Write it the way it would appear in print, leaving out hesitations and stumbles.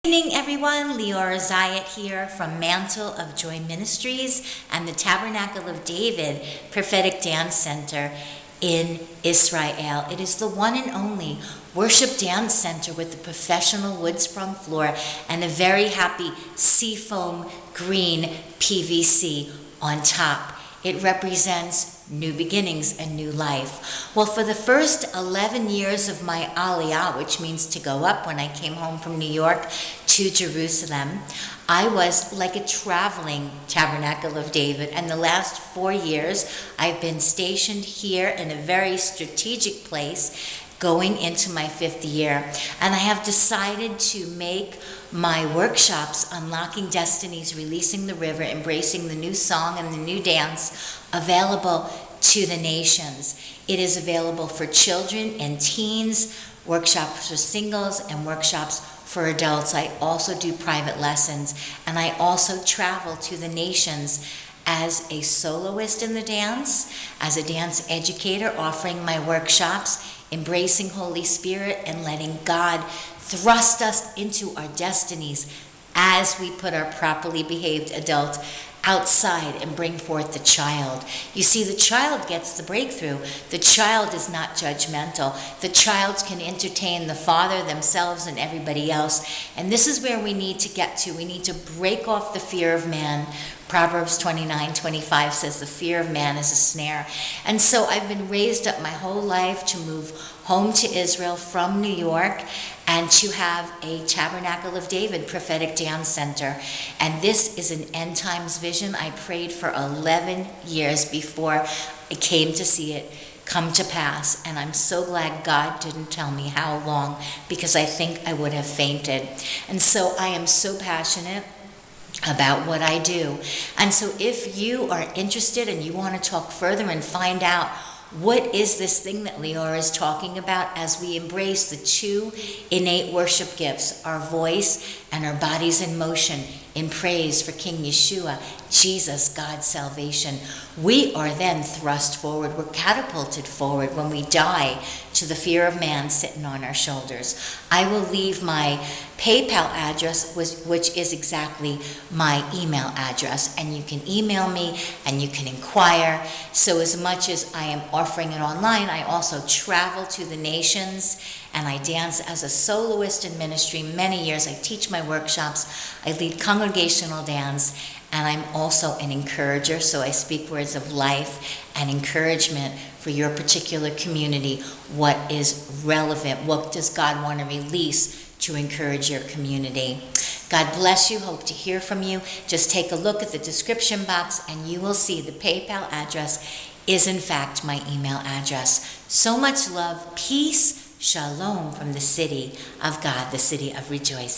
Good evening, everyone. Leora Zayat here from Mantle of Joy Ministries and the Tabernacle of David Prophetic Dance Center in Israel. It is the one and only worship dance center with the professional wood sprung floor and a very happy seafoam green PVC on top. It represents new beginnings and new life. Well, for the first 11 years of my Aliyah, which means to go up, when I came home from New York to Jerusalem, I was like a traveling Tabernacle of David. And the last 4 years, I've been stationed here in a very strategic place, going into my 5th year. And I have decided to make my workshops, Unlocking Destinies, Releasing the River, Embracing the New Song and the New Dance, available to the nations. It is available for children and teens, workshops for singles, and workshops for adults. I also do private lessons, and I also travel to the nations as a soloist in the dance, as a dance educator, offering my workshops, embracing Holy Spirit and letting God thrust us into our destinies as we put our properly behaved adult outside and bring forth the child. You see, the child gets the breakthrough. The child is not judgmental. The child can entertain the father, themselves, and everybody else. And this is where we need to get to. We need to break off the fear of man. Proverbs 29:25 says the fear of man is a snare. And so I've been raised up my whole life to move home to Israel from New York and to have a Tabernacle of David prophetic dance center. And this is an end times vision I prayed for 11 years before I came to see it come to pass. And I'm so glad God didn't tell me how long, because I think I would have fainted. And so I am so passionate about what I do. And so if you are interested and you want to talk further and find out what is this thing that Leora is talking about as we embrace the two innate worship gifts, our voice and our bodies in motion, in praise for King Yeshua, Jesus, God's salvation, we are then thrust forward. We're catapulted forward when we die to the fear of man sitting on our shoulders. I will leave my PayPal address, which is exactly my email address, and you can email me and you can inquire. So as much as I am offering it online, I also travel to the nations, and I dance as a soloist in ministry many years. I teach my workshops, I lead congregational dance, and I'm also an encourager, so I speak words of life and encouragement for your particular community. What is relevant? What does God want to release to encourage your community? God bless you. Hope to hear from you. Just take a look at the description box and you will see the PayPal address is in fact my email address. So much love, peace, shalom from the city of God, the city of rejoicing.